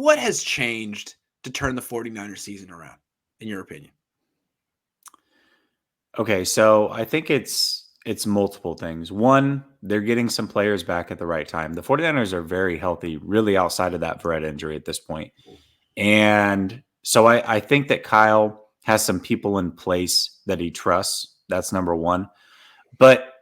what has changed to turn the 49ers season around, in your opinion? Okay, so I think it's multiple things. One, they're getting some players back at the right time. The 49ers are very healthy, really outside of that Brett injury at this point. And so I think that Kyle has some people in place that he trusts. That's number one. But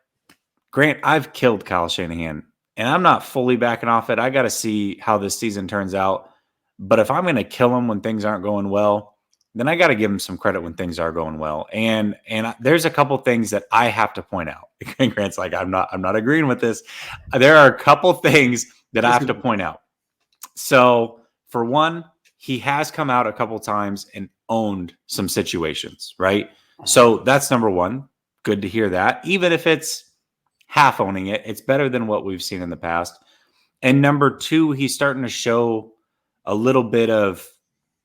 Grant, I've killed Kyle Shanahan, and I'm not fully backing off it. I got to see how this season turns out. But if I'm going to kill him when things aren't going well, then I got to give him some credit when things are going well. And there's a couple things that I have to point out. Grant's like, I'm not agreeing with this. There are a couple things that I have to point out. So for one, he has come out a couple times and owned some situations, right? So that's number one. Good to hear that. Even if it's half owning it, it's better than what we've seen in the past. And number two, he's starting to show a little bit of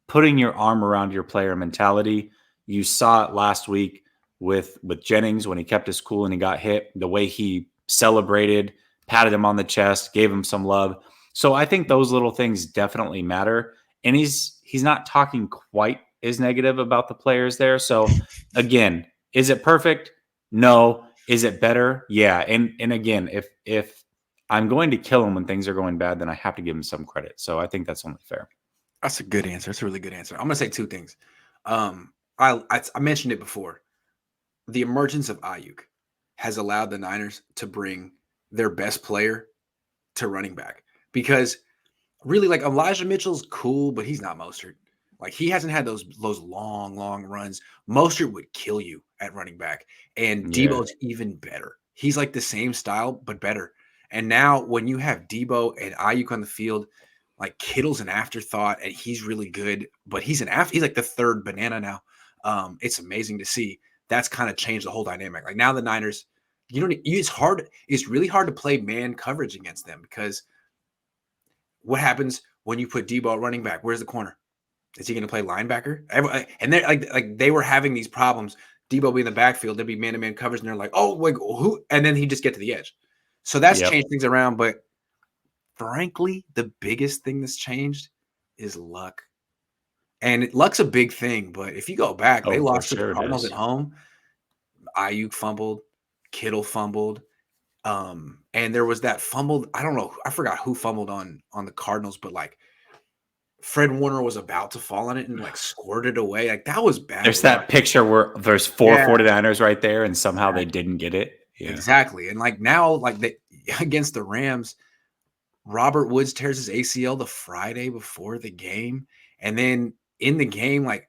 putting your arm around your player mentality. You saw it last week with Jennings when he kept his cool and he got hit, the way he celebrated, patted him on the chest, gave him some love. So I think those little things definitely matter. And he's not talking quite as negative about the players there. So again, is it perfect? No. Is it better? Yeah. And again, if I'm going to kill him when things are going bad, then I have to give him some credit. So I think that's only fair. That's a good answer. That's a really good answer. I'm going to say two things. I mentioned it before. The emergence of Ayuk has allowed the Niners to bring their best player to running back, because really, like, Elijah Mitchell's cool, but he's not Mostert. Like, he hasn't had those long runs. Mostert would kill you at running back, and Debo's even better. He's like the same style, but better. And now when you have Debo and Ayuk on the field, like, Kittle's an afterthought, and he's really good, but he's like the third banana now. It's amazing to see. That's kind of changed the whole dynamic. Like, now the Niners, it's really hard to play man coverage against them, because what happens when you put Debo at running back? Where's the corner? Is he going to play linebacker? And they're like they were having these problems. Debo be in the backfield, there'd be man-to-man coverage, and they're like, oh, wait, who? And then he just get to the edge. So that's changed things around. But frankly, the biggest thing that's changed is luck. And luck's a big thing. But if you go back, they lost to the Cardinals at home. Ayuk fumbled. Kittle fumbled. And there was that fumble. I don't know. I forgot who fumbled on the Cardinals, but like Fred Warner was about to fall on it and like scored it away. Like, that was bad. There's that picture where there's four 49ers right there, and somehow they didn't get it. Yeah. Exactly. And like now, like against the Rams, Robert Woods tears his ACL the Friday before the game. And then in the game, like,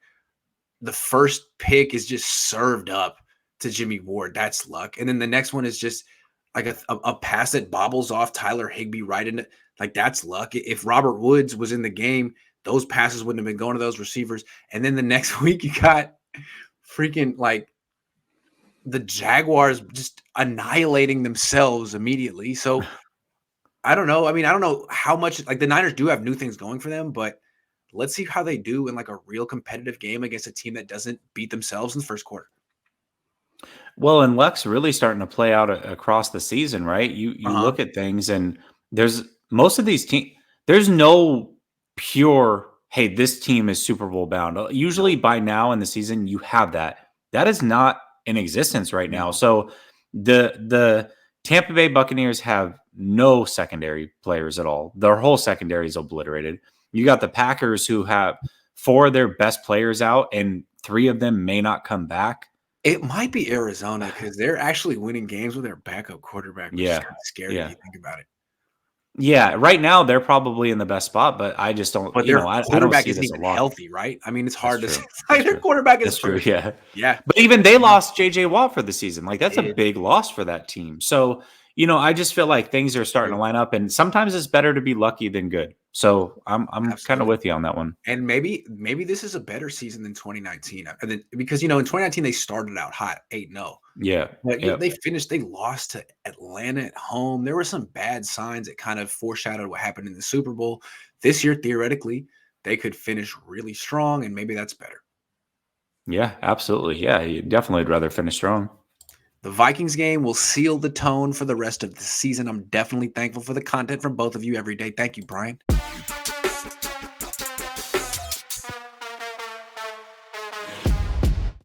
the first pick is just served up to Jimmy Ward. That's luck. And then the next one is just like a pass that bobbles off Tyler Higbee right into, like, that's luck. If Robert Woods was in the game, those passes wouldn't have been going to those receivers. And then the next week you got freaking like the Jaguars just annihilating themselves immediately. So I don't know. I mean, I don't know how much, like, the Niners do have new things going for them, but let's see how they do in like a real competitive game against a team that doesn't beat themselves in the first quarter. Well, and luck's really starting to play out across the season, right? You look at things, and there's most of these teams. There's no pure, hey, this team is Super Bowl bound. Usually by now in the season, you have that. That is not in existence right now. So the Tampa Bay Buccaneers have no secondary players at all. Their whole secondary is obliterated. You got the Packers, who have 4 of their best players out, and 3 of them may not come back. It might be Arizona, because they're actually winning games with their backup quarterback, which is kind of scary if you think about it. Yeah, right now they're probably in the best spot, but I just don't. But their quarterback isn't even healthy, right? I mean, it's hard to say. Like, their quarterback is true. Yeah. But even they lost J.J. Watt for the season. Like, that's a big loss for that team. So, I just feel like things are starting to line up, and sometimes it's better to be lucky than good. So I'm kind of with you on that one. And maybe this is a better season than 2019, because in 2019 they started out hot, 8-0. Yeah, but they lost to Atlanta at home. There were some bad signs that kind of foreshadowed what happened in the Super Bowl. This year, theoretically, they could finish really strong, and maybe that's better. Yeah, absolutely. Yeah, you definitely would rather finish strong. The Vikings game will seal the tone for the rest of the season. I'm definitely thankful for the content from both of you every day. Thank you, Brian.